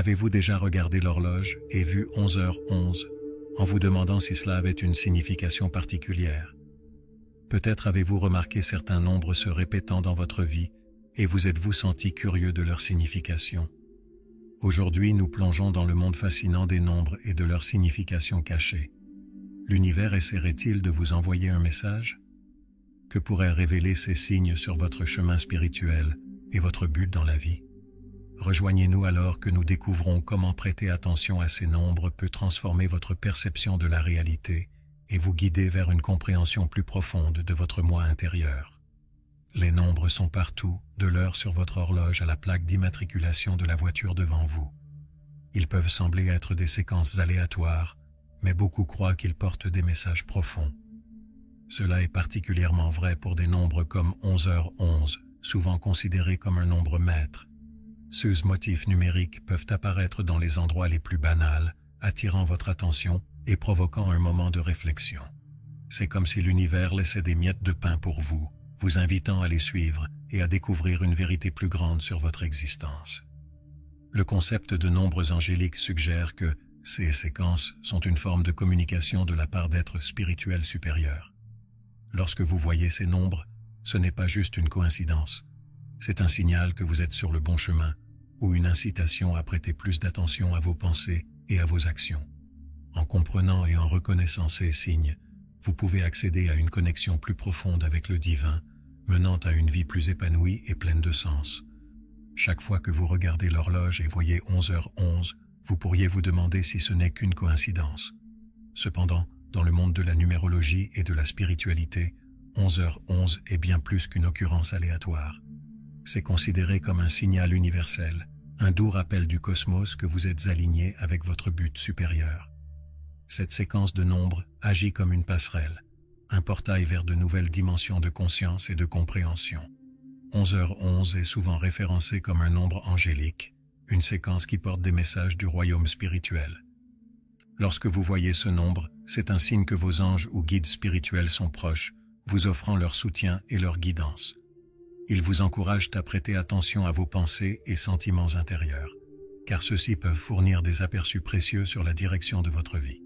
Avez-vous déjà regardé l'horloge et vu 11h11 en vous demandant si cela avait une signification particulière? Peut-être avez-vous remarqué certains nombres se répétant dans votre vie et vous êtes-vous senti curieux de leur signification? Aujourd'hui, nous plongeons dans le monde fascinant des nombres et de leur signification cachée. L'univers essaierait-il de vous envoyer un message? Que pourraient révéler ces signes sur votre chemin spirituel et votre but dans la vie? Rejoignez-nous alors que nous découvrons comment prêter attention à ces nombres peut transformer votre perception de la réalité et vous guider vers une compréhension plus profonde de votre moi intérieur. Les nombres sont partout, de l'heure sur votre horloge à la plaque d'immatriculation de la voiture devant vous. Ils peuvent sembler être des séquences aléatoires, mais beaucoup croient qu'ils portent des messages profonds. Cela est particulièrement vrai pour des nombres comme 11h11, souvent considérés comme un nombre maître. Ces motifs numériques peuvent apparaître dans les endroits les plus banals, attirant votre attention et provoquant un moment de réflexion. C'est comme si l'univers laissait des miettes de pain pour vous, vous invitant à les suivre et à découvrir une vérité plus grande sur votre existence. Le concept de nombres angéliques suggère que ces séquences sont une forme de communication de la part d'êtres spirituels supérieurs. Lorsque vous voyez ces nombres, ce n'est pas juste une coïncidence. C'est un signal que vous êtes sur le bon chemin, ou une incitation à prêter plus d'attention à vos pensées et à vos actions. En comprenant et en reconnaissant ces signes, vous pouvez accéder à une connexion plus profonde avec le divin, menant à une vie plus épanouie et pleine de sens. Chaque fois que vous regardez l'horloge et voyez 11h11, vous pourriez vous demander si ce n'est qu'une coïncidence. Cependant, dans le monde de la numérologie et de la spiritualité, 11h11 est bien plus qu'une occurrence aléatoire. C'est considéré comme un signal universel, un doux rappel du cosmos que vous êtes aligné avec votre but supérieur. Cette séquence de nombres agit comme une passerelle, un portail vers de nouvelles dimensions de conscience et de compréhension. 11h11 est souvent référencé comme un nombre angélique, une séquence qui porte des messages du royaume spirituel. Lorsque vous voyez ce nombre, c'est un signe que vos anges ou guides spirituels sont proches, vous offrant leur soutien et leur guidance. Ils vous encouragent à prêter attention à vos pensées et sentiments intérieurs, car ceux-ci peuvent fournir des aperçus précieux sur la direction de votre vie.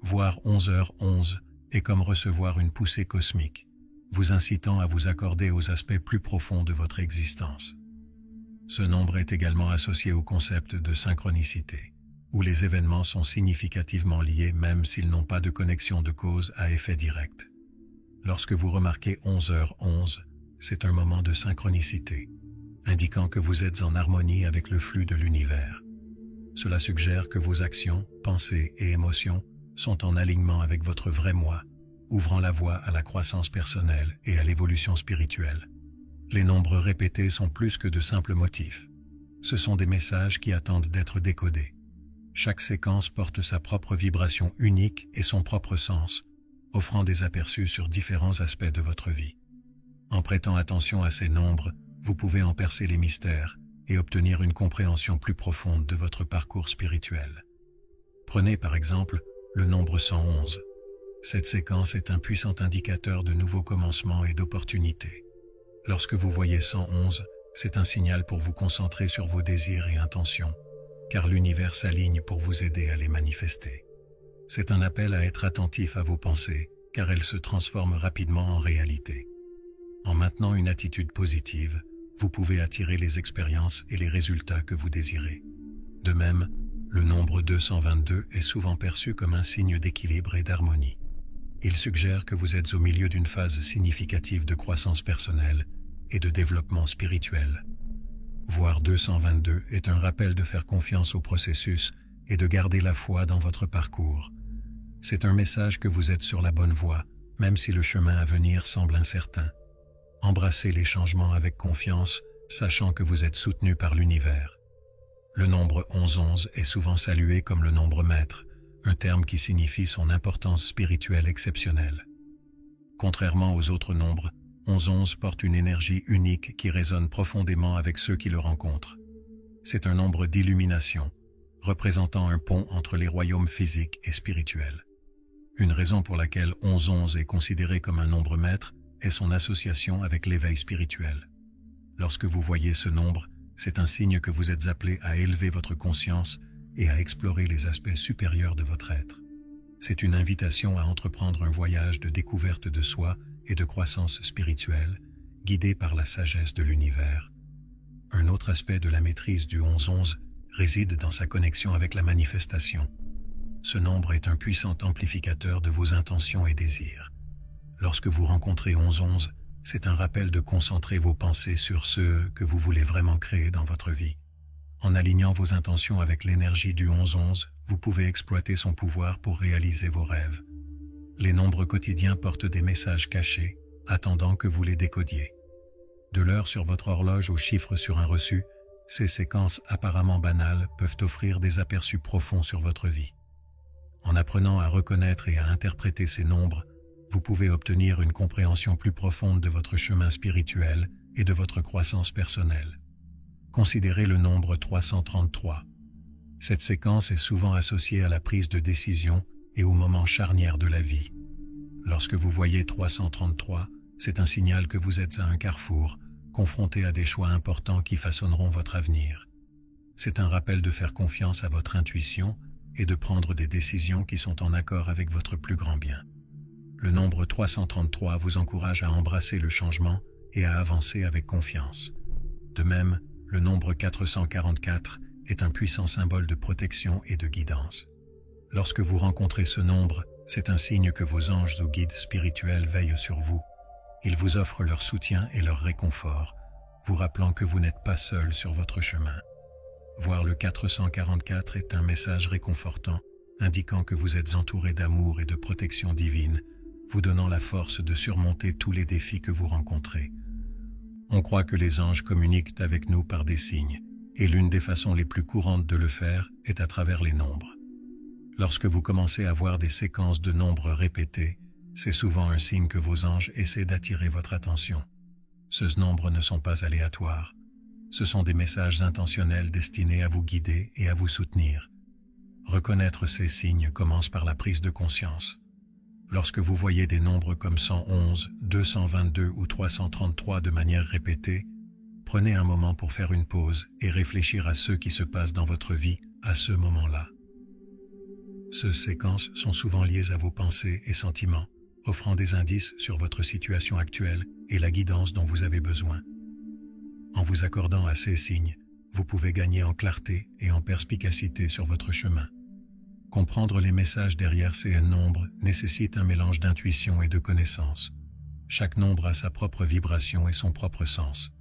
Voir 11h11 est comme recevoir une poussée cosmique, vous incitant à vous accorder aux aspects plus profonds de votre existence. Ce nombre est également associé au concept de synchronicité, où les événements sont significativement liés même s'ils n'ont pas de connexion de cause à effet direct. Lorsque vous remarquez 11h11, c'est un moment de synchronicité, indiquant que vous êtes en harmonie avec le flux de l'univers. Cela suggère que vos actions, pensées et émotions sont en alignement avec votre vrai moi, ouvrant la voie à la croissance personnelle et à l'évolution spirituelle. Les nombres répétés sont plus que de simples motifs. Ce sont des messages qui attendent d'être décodés. Chaque séquence porte sa propre vibration unique et son propre sens, offrant des aperçus sur différents aspects de votre vie. En prêtant attention à ces nombres, vous pouvez en percer les mystères et obtenir une compréhension plus profonde de votre parcours spirituel. Prenez par exemple le nombre 111. Cette séquence est un puissant indicateur de nouveaux commencements et d'opportunités. Lorsque vous voyez 111, c'est un signal pour vous concentrer sur vos désirs et intentions, car l'univers s'aligne pour vous aider à les manifester. C'est un appel à être attentif à vos pensées, car elles se transforment rapidement en réalité. En maintenant une attitude positive, vous pouvez attirer les expériences et les résultats que vous désirez. De même, le nombre 222 est souvent perçu comme un signe d'équilibre et d'harmonie. Il suggère que vous êtes au milieu d'une phase significative de croissance personnelle et de développement spirituel. Voir 222 est un rappel de faire confiance au processus et de garder la foi dans votre parcours. C'est un message que vous êtes sur la bonne voie, même si le chemin à venir semble incertain. Embrassez les changements avec confiance, sachant que vous êtes soutenu par l'univers. Le nombre 1111 est souvent salué comme le nombre maître, un terme qui signifie son importance spirituelle exceptionnelle. Contrairement aux autres nombres, 1111 porte une énergie unique qui résonne profondément avec ceux qui le rencontrent. C'est un nombre d'illumination, représentant un pont entre les royaumes physiques et spirituels. Une raison pour laquelle 1111 est considéré comme un nombre maître est son association avec l'éveil spirituel. Lorsque vous voyez ce nombre, C'est un signe que vous êtes appelé à élever votre conscience et à explorer les aspects supérieurs de votre être. C'est une invitation à entreprendre un voyage de découverte de soi et de croissance spirituelle, guidé par la sagesse de l'univers. Un autre aspect de la maîtrise du 11-11 réside dans sa connexion avec la manifestation. Ce nombre est un puissant amplificateur de vos intentions et désirs. Lorsque vous rencontrez 11-11, c'est un rappel de concentrer vos pensées sur ce que vous voulez vraiment créer dans votre vie. En alignant vos intentions avec l'énergie du 11-11, vous pouvez exploiter son pouvoir pour réaliser vos rêves. Les nombres quotidiens portent des messages cachés, attendant que vous les décodiez. De l'heure sur votre horloge au chiffre sur un reçu, ces séquences apparemment banales peuvent offrir des aperçus profonds sur votre vie. En apprenant à reconnaître et à interpréter ces nombres, vous pouvez obtenir une compréhension plus profonde de votre chemin spirituel et de votre croissance personnelle. Considérez le nombre 333. Cette séquence est souvent associée à la prise de décision et aux moments charnières de la vie. Lorsque vous voyez 333, c'est un signal que vous êtes à un carrefour, confronté à des choix importants qui façonneront votre avenir. C'est un rappel de faire confiance à votre intuition et de prendre des décisions qui sont en accord avec votre plus grand bien. Le nombre 333 vous encourage à embrasser le changement et à avancer avec confiance. De même, le nombre 444 est un puissant symbole de protection et de guidance. Lorsque vous rencontrez ce nombre, c'est un signe que vos anges ou guides spirituels veillent sur vous. Ils vous offrent leur soutien et leur réconfort, vous rappelant que vous n'êtes pas seul sur votre chemin. Voir le 444 est un message réconfortant, indiquant que vous êtes entouré d'amour et de protection divine, vous donnant la force de surmonter tous les défis que vous rencontrez. On croit que les anges communiquent avec nous par des signes, et l'une des façons les plus courantes de le faire est à travers les nombres. Lorsque vous commencez à voir des séquences de nombres répétés, c'est souvent un signe que vos anges essaient d'attirer votre attention. Ces nombres ne sont pas aléatoires. Ce sont des messages intentionnels destinés à vous guider et à vous soutenir. Reconnaître ces signes commence par la prise de conscience. Lorsque vous voyez des nombres comme 111, 222 ou 333 de manière répétée, prenez un moment pour faire une pause et réfléchir à ce qui se passe dans votre vie à ce moment-là. Ces séquences sont souvent liées à vos pensées et sentiments, offrant des indices sur votre situation actuelle et la guidance dont vous avez besoin. En vous accordant à ces signes, vous pouvez gagner en clarté et en perspicacité sur votre chemin. Comprendre les messages derrière ces nombres nécessite un mélange d'intuition et de connaissance. Chaque nombre a sa propre vibration et son propre sens.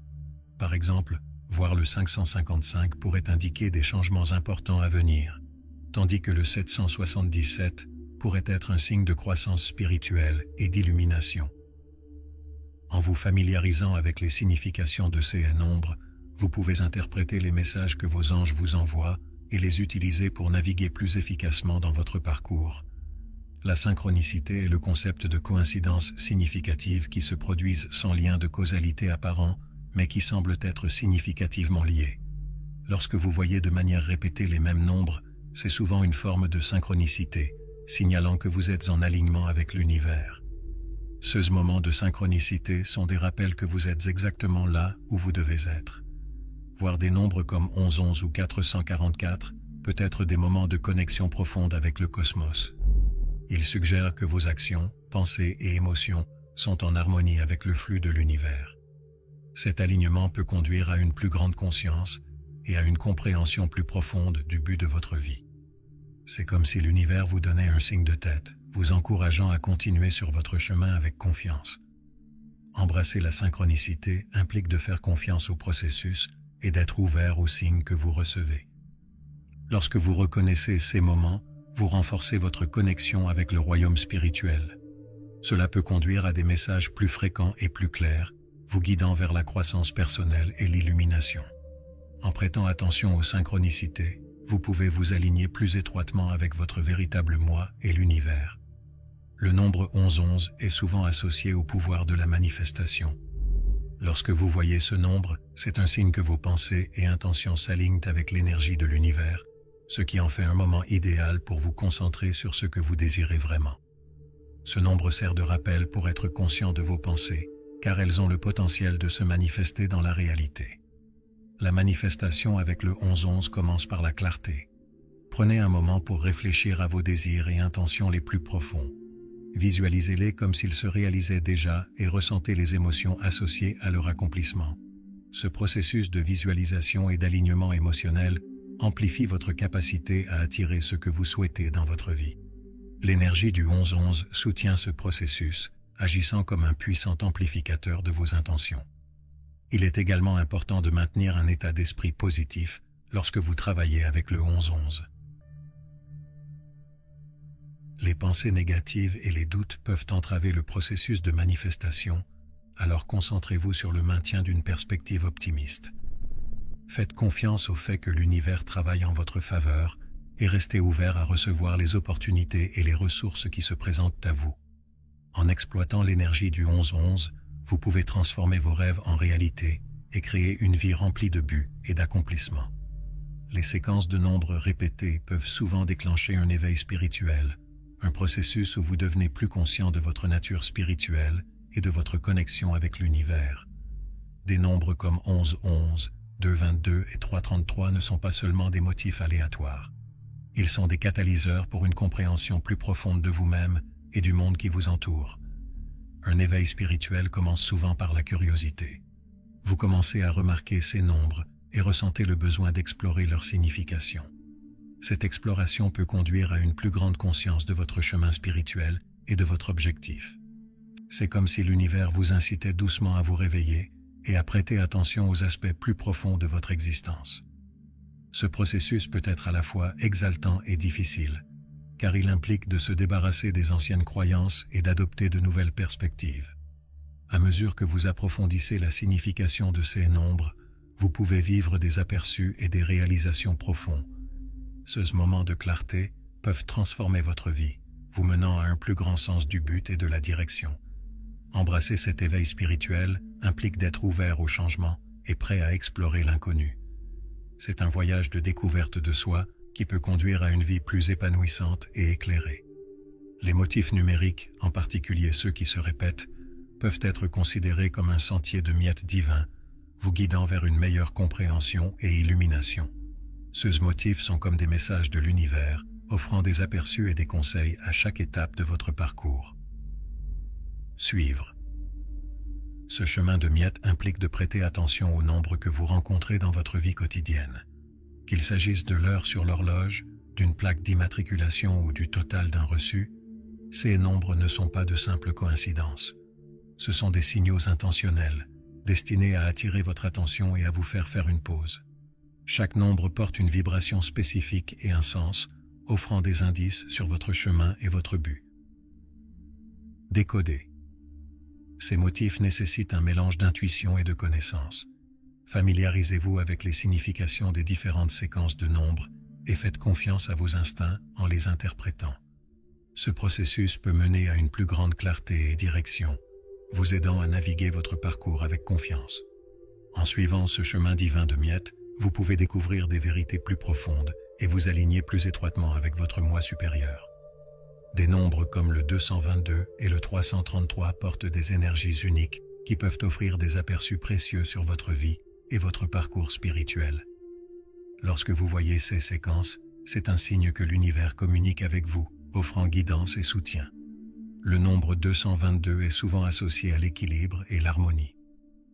Par exemple, voir le 555 pourrait indiquer des changements importants à venir, tandis que le 777 pourrait être un signe de croissance spirituelle et d'illumination. En vous familiarisant avec les significations de ces nombres, vous pouvez interpréter les messages que vos anges vous envoient et les utiliser pour naviguer plus efficacement dans votre parcours. La synchronicité est le concept de coïncidence significative qui se produisent sans lien de causalité apparent, mais qui semblent être significativement liés. Lorsque vous voyez de manière répétée les mêmes nombres, c'est souvent une forme de synchronicité, signalant que vous êtes en alignement avec l'univers. Ces moments de synchronicité sont des rappels que vous êtes exactement là où vous devez être. Voir des nombres comme 1111 ou 444 peut être des moments de connexion profonde avec le cosmos. Ils suggèrent que vos actions, pensées et émotions sont en harmonie avec le flux de l'univers. Cet alignement peut conduire à une plus grande conscience et à une compréhension plus profonde du but de votre vie. C'est comme si l'univers vous donnait un signe de tête, vous encourageant à continuer sur votre chemin avec confiance. Embrasser la synchronicité implique de faire confiance au processus et d'être ouvert aux signes que vous recevez. Lorsque vous reconnaissez ces moments, vous renforcez votre connexion avec le royaume spirituel. Cela peut conduire à des messages plus fréquents et plus clairs, vous guidant vers la croissance personnelle et l'illumination. En prêtant attention aux synchronicités, vous pouvez vous aligner plus étroitement avec votre véritable moi et l'univers. Le nombre 1111 est souvent associé au pouvoir de la manifestation. Lorsque vous voyez ce nombre, c'est un signe que vos pensées et intentions s'alignent avec l'énergie de l'univers, ce qui en fait un moment idéal pour vous concentrer sur ce que vous désirez vraiment. Ce nombre sert de rappel pour être conscient de vos pensées, car elles ont le potentiel de se manifester dans la réalité. La manifestation avec le 11-11 commence par la clarté. Prenez un moment pour réfléchir à vos désirs et intentions les plus profonds. Visualisez-les comme s'ils se réalisaient déjà et ressentez les émotions associées à leur accomplissement. Ce processus de visualisation et d'alignement émotionnel amplifie votre capacité à attirer ce que vous souhaitez dans votre vie. L'énergie du 11-11 soutient ce processus, agissant comme un puissant amplificateur de vos intentions. Il est également important de maintenir un état d'esprit positif lorsque vous travaillez avec le 11-11. Les pensées négatives et les doutes peuvent entraver le processus de manifestation, alors concentrez-vous sur le maintien d'une perspective optimiste. Faites confiance au fait que l'univers travaille en votre faveur et restez ouvert à recevoir les opportunités et les ressources qui se présentent à vous. En exploitant l'énergie du 11-11, vous pouvez transformer vos rêves en réalité et créer une vie remplie de buts et d'accomplissements. Les séquences de nombres répétées peuvent souvent déclencher un éveil spirituel, un processus où vous devenez plus conscient de votre nature spirituelle et de votre connexion avec l'univers. Des nombres comme 11-11, 2-22 et 3-33 ne sont pas seulement des motifs aléatoires. Ils sont des catalyseurs pour une compréhension plus profonde de vous-même et du monde qui vous entoure. Un éveil spirituel commence souvent par la curiosité. Vous commencez à remarquer ces nombres et ressentez le besoin d'explorer leur signification. Cette exploration peut conduire à une plus grande conscience de votre chemin spirituel et de votre objectif. C'est comme si l'univers vous incitait doucement à vous réveiller et à prêter attention aux aspects plus profonds de votre existence. Ce processus peut être à la fois exaltant et difficile, car il implique de se débarrasser des anciennes croyances et d'adopter de nouvelles perspectives. À mesure que vous approfondissez la signification de ces nombres, vous pouvez vivre des aperçus et des réalisations profonds. Ces moments de clarté peuvent transformer votre vie, vous menant à un plus grand sens du but et de la direction. Embrasser cet éveil spirituel implique d'être ouvert au changement et prêt à explorer l'inconnu. C'est un voyage de découverte de soi qui peut conduire à une vie plus épanouissante et éclairée. Les motifs numériques, en particulier ceux qui se répètent, peuvent être considérés comme un sentier de miettes divin, vous guidant vers une meilleure compréhension et illumination. Ces motifs sont comme des messages de l'univers, offrant des aperçus et des conseils à chaque étape de votre parcours. Suivre. Ce chemin de miettes implique de prêter attention aux nombres que vous rencontrez dans votre vie quotidienne. Qu'il s'agisse de l'heure sur l'horloge, d'une plaque d'immatriculation ou du total d'un reçu, ces nombres ne sont pas de simples coïncidences. Ce sont des signaux intentionnels, destinés à attirer votre attention et à vous faire faire une pause. Chaque nombre porte une vibration spécifique et un sens, offrant des indices sur votre chemin et votre but. Décoder. Ces motifs nécessitent un mélange d'intuition et de connaissance. Familiarisez-vous avec les significations des différentes séquences de nombres et faites confiance à vos instincts en les interprétant. Ce processus peut mener à une plus grande clarté et direction, vous aidant à naviguer votre parcours avec confiance. En suivant ce chemin divin de miettes, vous pouvez découvrir des vérités plus profondes et vous aligner plus étroitement avec votre moi supérieur. Des nombres comme le 222 et le 333 portent des énergies uniques qui peuvent offrir des aperçus précieux sur votre vie et votre parcours spirituel. Lorsque vous voyez ces séquences, c'est un signe que l'univers communique avec vous, offrant guidance et soutien. Le nombre 222 est souvent associé à l'équilibre et l'harmonie.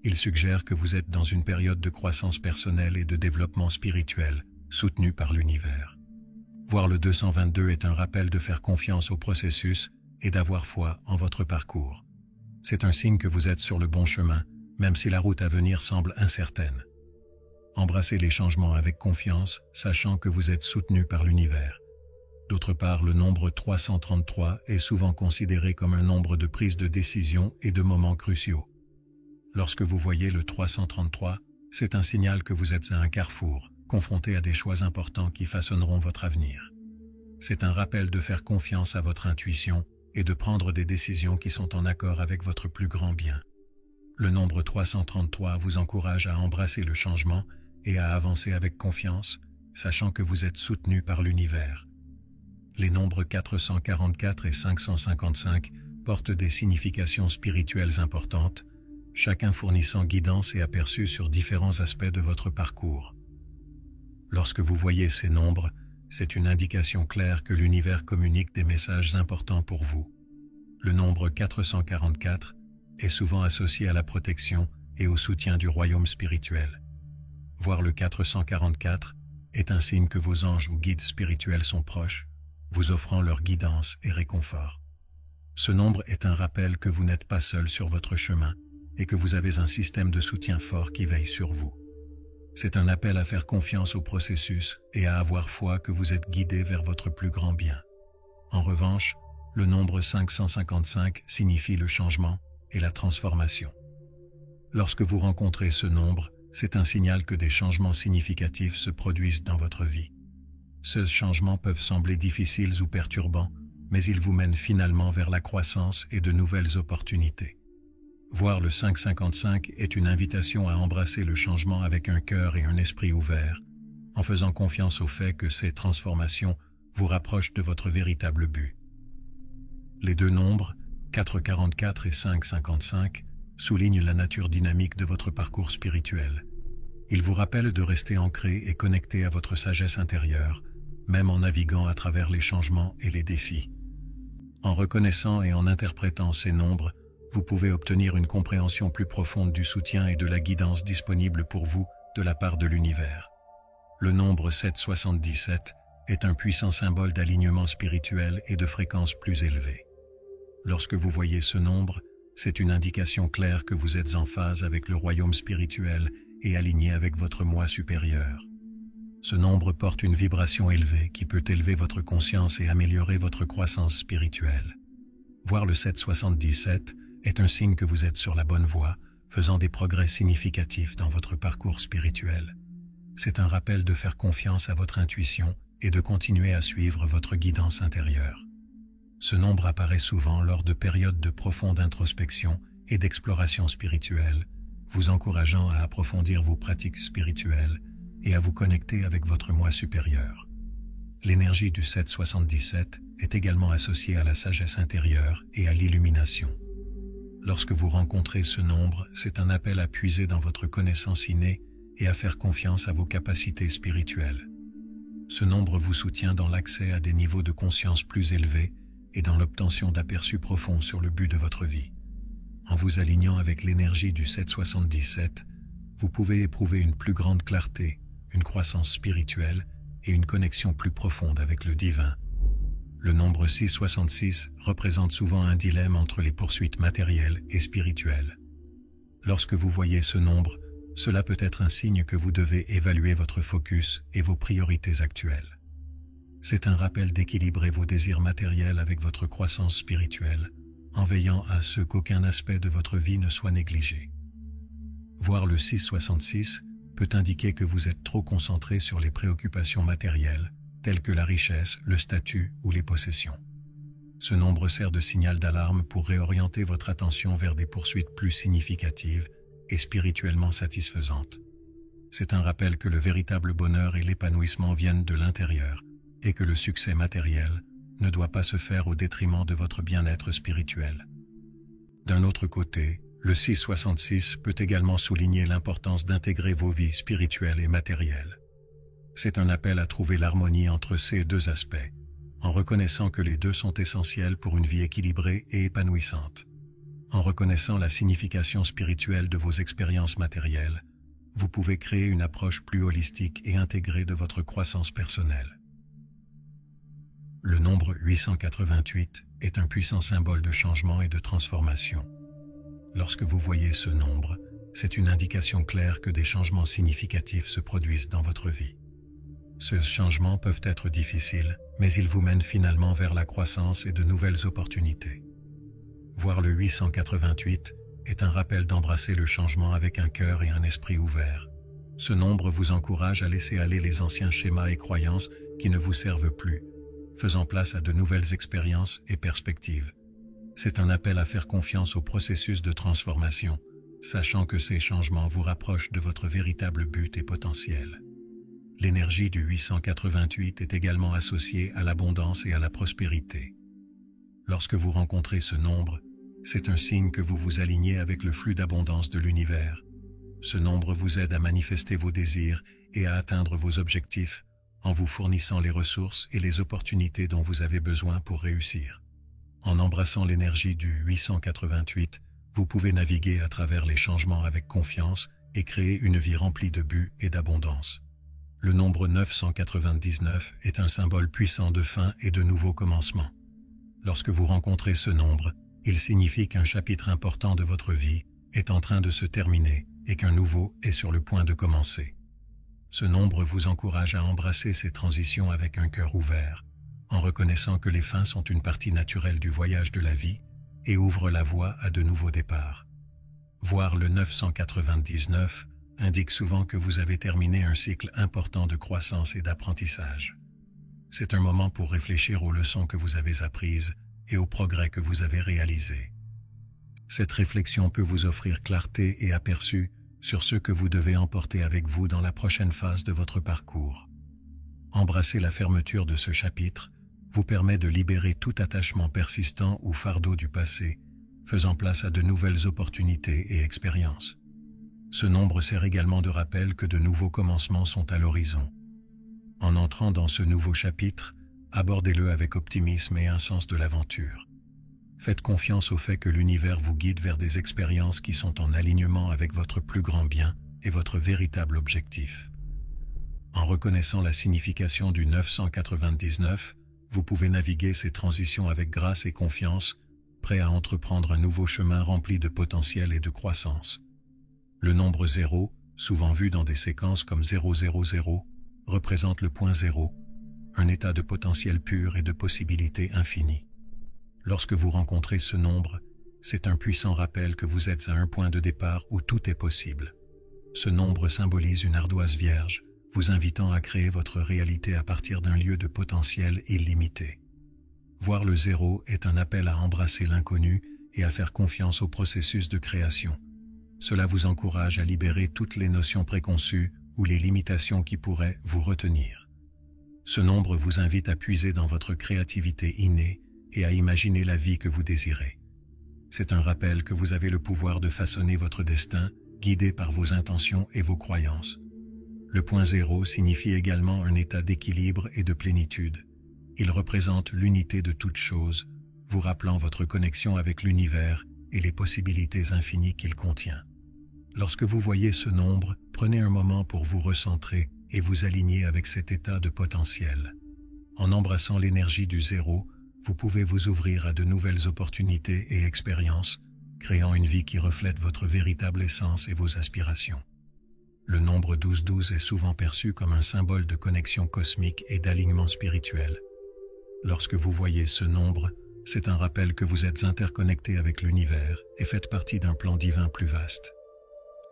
Il suggère que vous êtes dans une période de croissance personnelle et de développement spirituel, soutenue par l'univers. Voir le 222 est un rappel de faire confiance au processus et d'avoir foi en votre parcours. C'est un signe que vous êtes sur le bon chemin, même si la route à venir semble incertaine. Embrassez les changements avec confiance, sachant que vous êtes soutenu par l'univers. D'autre part, le nombre 333 est souvent considéré comme un nombre de prise de décision et de moments cruciaux. Lorsque vous voyez le 333, c'est un signal que vous êtes à un carrefour, confronté à des choix importants qui façonneront votre avenir. C'est un rappel de faire confiance à votre intuition et de prendre des décisions qui sont en accord avec votre plus grand bien. Le nombre 333 vous encourage à embrasser le changement et à avancer avec confiance, sachant que vous êtes soutenu par l'univers. Les nombres 444 et 555 portent des significations spirituelles importantes. chacun fournissant guidance et aperçu sur différents aspects de votre parcours. Lorsque vous voyez ces nombres, c'est une indication claire que l'univers communique des messages importants pour vous. Le nombre 444 est souvent associé à la protection et au soutien du royaume spirituel. Voir le 444 est un signe que vos anges ou guides spirituels sont proches, vous offrant leur guidance et réconfort. Ce nombre est un rappel que vous n'êtes pas seul sur votre chemin et que vous avez un système de soutien fort qui veille sur vous. C'est un appel à faire confiance au processus et à avoir foi que vous êtes guidé vers votre plus grand bien. En revanche, le nombre 555 signifie le changement et la transformation. Lorsque vous rencontrez ce nombre, c'est un signal que des changements significatifs se produisent dans votre vie. Ces changements peuvent sembler difficiles ou perturbants, mais ils vous mènent finalement vers la croissance et de nouvelles opportunités. Voir le 555 est une invitation à embrasser le changement avec un cœur et un esprit ouverts, en faisant confiance au fait que ces transformations vous rapprochent de votre véritable but. Les deux nombres, 444 et 555, soulignent la nature dynamique de votre parcours spirituel. Ils vous rappellent de rester ancré et connecté à votre sagesse intérieure, même en naviguant à travers les changements et les défis. En reconnaissant et en interprétant ces nombres, vous pouvez obtenir une compréhension plus profonde du soutien et de la guidance disponible pour vous de la part de l'univers. Le nombre 777 est un puissant symbole d'alignement spirituel et de fréquence plus élevée. Lorsque vous voyez ce nombre, c'est une indication claire que vous êtes en phase avec le royaume spirituel et aligné avec votre moi supérieur. Ce nombre porte une vibration élevée qui peut élever votre conscience et améliorer votre croissance spirituelle. Voir le 777 est un signe que vous êtes sur la bonne voie, faisant des progrès significatifs dans votre parcours spirituel. C'est un rappel de faire confiance à votre intuition et de continuer à suivre votre guidance intérieure. Ce nombre apparaît souvent lors de périodes de profonde introspection et d'exploration spirituelle, vous encourageant à approfondir vos pratiques spirituelles et à vous connecter avec votre moi supérieur. L'énergie du 777 est également associée à la sagesse intérieure et à l'illumination. Lorsque vous rencontrez ce nombre, c'est un appel à puiser dans votre connaissance innée et à faire confiance à vos capacités spirituelles. Ce nombre vous soutient dans l'accès à des niveaux de conscience plus élevés et dans l'obtention d'aperçus profonds sur le but de votre vie. En vous alignant avec l'énergie du 777, vous pouvez éprouver une plus grande clarté, une croissance spirituelle et une connexion plus profonde avec le divin. Le nombre 666 représente souvent un dilemme entre les poursuites matérielles et spirituelles. Lorsque vous voyez ce nombre, cela peut être un signe que vous devez évaluer votre focus et vos priorités actuelles. C'est un rappel d'équilibrer vos désirs matériels avec votre croissance spirituelle, en veillant à ce qu'aucun aspect de votre vie ne soit négligé. Voir le 666 peut indiquer que vous êtes trop concentré sur les préoccupations matérielles, telles que la richesse, le statut ou les possessions. Ce nombre sert de signal d'alarme pour réorienter votre attention vers des poursuites plus significatives et spirituellement satisfaisantes. C'est un rappel que le véritable bonheur et l'épanouissement viennent de l'intérieur, et que le succès matériel ne doit pas se faire au détriment de votre bien-être spirituel. D'un autre côté, le 666 peut également souligner l'importance d'intégrer vos vies spirituelles et matérielles. C'est un appel à trouver l'harmonie entre ces deux aspects, en reconnaissant que les deux sont essentiels pour une vie équilibrée et épanouissante. En reconnaissant la signification spirituelle de vos expériences matérielles, vous pouvez créer une approche plus holistique et intégrée de votre croissance personnelle. Le nombre 888 est un puissant symbole de changement et de transformation. Lorsque vous voyez ce nombre, c'est une indication claire que des changements significatifs se produisent dans votre vie. Ces changements peuvent être difficiles, mais ils vous mènent finalement vers la croissance et de nouvelles opportunités. Voir le 888 est un rappel d'embrasser le changement avec un cœur et un esprit ouverts. Ce nombre vous encourage à laisser aller les anciens schémas et croyances qui ne vous servent plus, faisant place à de nouvelles expériences et perspectives. C'est un appel à faire confiance au processus de transformation, sachant que ces changements vous rapprochent de votre véritable but et potentiel. L'énergie du 888 est également associée à l'abondance et à la prospérité. Lorsque vous rencontrez ce nombre, C'est un signe que vous vous alignez avec le flux d'abondance de l'univers. Ce nombre vous aide à manifester vos désirs et à atteindre vos objectifs en vous fournissant les ressources et les opportunités dont vous avez besoin pour réussir. En embrassant l'énergie du 888, vous pouvez naviguer à travers les changements avec confiance et créer une vie remplie de buts et d'abondance. Le nombre 999 est un symbole puissant de fin et de nouveaux commencements. Lorsque vous rencontrez ce nombre, il signifie qu'un chapitre important de votre vie est en train de se terminer et qu'un nouveau est sur le point de commencer. Ce nombre vous encourage à embrasser ces transitions avec un cœur ouvert, en reconnaissant que les fins sont une partie naturelle du voyage de la vie et ouvrent la voie à de nouveaux départs. Voir le 999 indique souvent que vous avez terminé un cycle important de croissance et d'apprentissage. C'est un moment pour réfléchir aux leçons que vous avez apprises et aux progrès que vous avez réalisés. Cette réflexion peut vous offrir clarté et aperçu sur ce que vous devez emporter avec vous dans la prochaine phase de votre parcours. Embrasser la fermeture de ce chapitre vous permet de libérer tout attachement persistant ou fardeau du passé, faisant place à de nouvelles opportunités et expériences. Ce nombre sert également de rappel que de nouveaux commencements sont à l'horizon. En entrant dans ce nouveau chapitre, abordez-le avec optimisme et un sens de l'aventure. Faites confiance au fait que l'univers vous guide vers des expériences qui sont en alignement avec votre plus grand bien et votre véritable objectif. En reconnaissant la signification du 999, vous pouvez naviguer ces transitions avec grâce et confiance, prêt à entreprendre un nouveau chemin rempli de potentiel et de croissance. Le nombre 0, souvent vu dans des séquences comme 000, représente le point zéro, un état de potentiel pur et de possibilités infinies. Lorsque vous rencontrez ce nombre, c'est un puissant rappel que vous êtes à un point de départ où tout est possible. Ce nombre symbolise une ardoise vierge, vous invitant à créer votre réalité à partir d'un lieu de potentiel illimité. Voir le 0 est un appel à embrasser l'inconnu et à faire confiance au processus de création. Cela vous encourage à libérer toutes les notions préconçues ou les limitations qui pourraient vous retenir. Ce nombre vous invite à puiser dans votre créativité innée et à imaginer la vie que vous désirez. C'est un rappel que vous avez le pouvoir de façonner votre destin, guidé par vos intentions et vos croyances. Le point 0 signifie également un état d'équilibre et de plénitude. Il représente l'unité de toute chose, vous rappelant votre connexion avec l'univers et les possibilités infinies qu'il contient. Lorsque vous voyez ce nombre, prenez un moment pour vous recentrer et vous aligner avec cet état de potentiel. En embrassant l'énergie du 0, vous pouvez vous ouvrir à de nouvelles opportunités et expériences, créant une vie qui reflète votre véritable essence et vos aspirations. Le nombre 1212 est souvent perçu comme un symbole de connexion cosmique et d'alignement spirituel. Lorsque vous voyez ce nombre, c'est un rappel que vous êtes interconnecté avec l'univers et faites partie d'un plan divin plus vaste.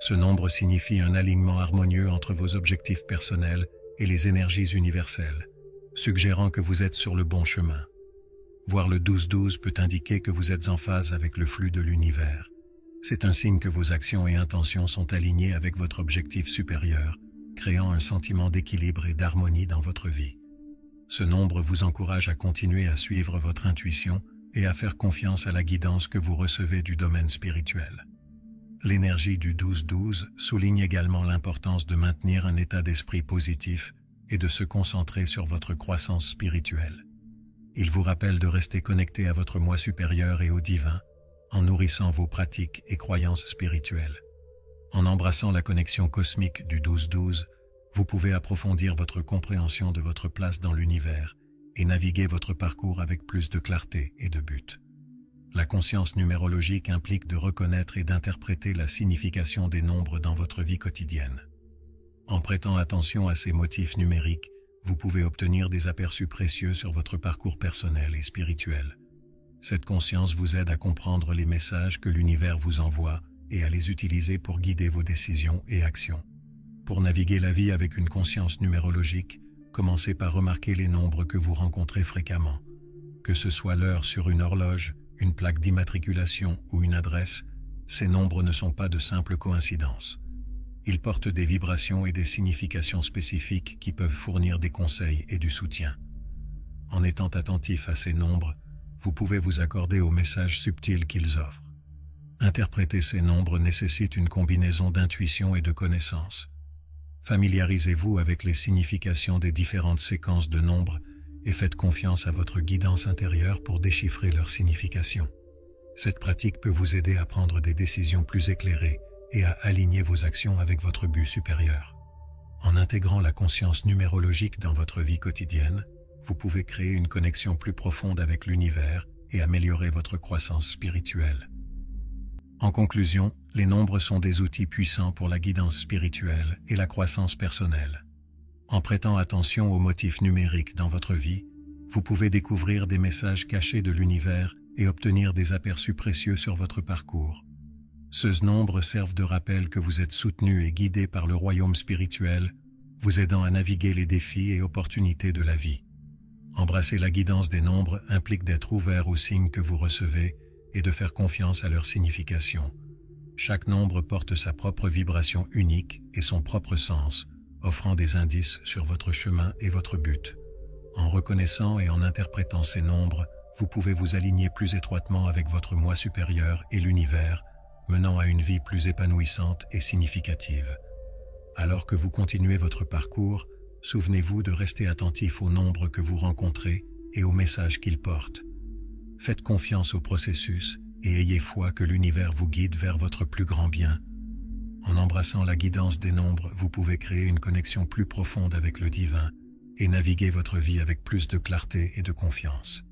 Ce nombre signifie un alignement harmonieux entre vos objectifs personnels et les énergies universelles, suggérant que vous êtes sur le bon chemin. Voir le 1212 peut indiquer que vous êtes en phase avec le flux de l'univers. C'est un signe que vos actions et intentions sont alignées avec votre objectif supérieur, créant un sentiment d'équilibre et d'harmonie dans votre vie. Ce nombre vous encourage à continuer à suivre votre intuition et à faire confiance à la guidance que vous recevez du domaine spirituel. L'énergie du 12-12 souligne également l'importance de maintenir un état d'esprit positif et de se concentrer sur votre croissance spirituelle. Il vous rappelle de rester connecté à votre moi supérieur et au divin, en nourrissant vos pratiques et croyances spirituelles. En embrassant la connexion cosmique du 12-12, vous pouvez approfondir votre compréhension de votre place dans l'univers et naviguer votre parcours avec plus de clarté et de but. La conscience numérologique implique de reconnaître et d'interpréter la signification des nombres dans votre vie quotidienne. En prêtant attention à ces motifs numériques, vous pouvez obtenir des aperçus précieux sur votre parcours personnel et spirituel. Cette conscience vous aide à comprendre les messages que l'univers vous envoie et à les utiliser pour guider vos décisions et actions. Pour naviguer la vie avec une conscience numérologique, commencez par remarquer les nombres que vous rencontrez fréquemment. Que ce soit l'heure sur une horloge, une plaque d'immatriculation ou une adresse, ces nombres ne sont pas de simples coïncidences. Ils portent des vibrations et des significations spécifiques qui peuvent fournir des conseils et du soutien. En étant attentif à ces nombres, vous pouvez vous accorder aux messages subtils qu'ils offrent. Interpréter ces nombres nécessite une combinaison d'intuition et de connaissance. Familiarisez-vous avec les significations des différentes séquences de nombres et faites confiance à votre guidance intérieure pour déchiffrer leur signification. Cette pratique peut vous aider à prendre des décisions plus éclairées et à aligner vos actions avec votre but supérieur. En intégrant la conscience numérologique dans votre vie quotidienne, vous pouvez créer une connexion plus profonde avec l'univers et améliorer votre croissance spirituelle. En conclusion, les nombres sont des outils puissants pour la guidance spirituelle et la croissance personnelle. En prêtant attention aux motifs numériques dans votre vie, vous pouvez découvrir des messages cachés de l'univers et obtenir des aperçus précieux sur votre parcours. Ces nombres servent de rappel que vous êtes soutenu et guidé par le royaume spirituel, vous aidant à naviguer les défis et opportunités de la vie. Embrasser la guidance des nombres implique d'être ouvert aux signes que vous recevez et de faire confiance à leur signification. Chaque nombre porte sa propre vibration unique et son propre sens, offrant des indices sur votre chemin et votre but. En reconnaissant et en interprétant ces nombres, vous pouvez vous aligner plus étroitement avec votre moi supérieur et l'univers, menant à une vie plus épanouissante et significative. Alors que vous continuez votre parcours, souvenez-vous de rester attentif aux nombres que vous rencontrez et aux messages qu'ils portent. Faites confiance au processus et ayez foi que l'univers vous guide vers votre plus grand bien. En embrassant la guidance des nombres, vous pouvez créer une connexion plus profonde avec le divin et naviguer votre vie avec plus de clarté et de confiance.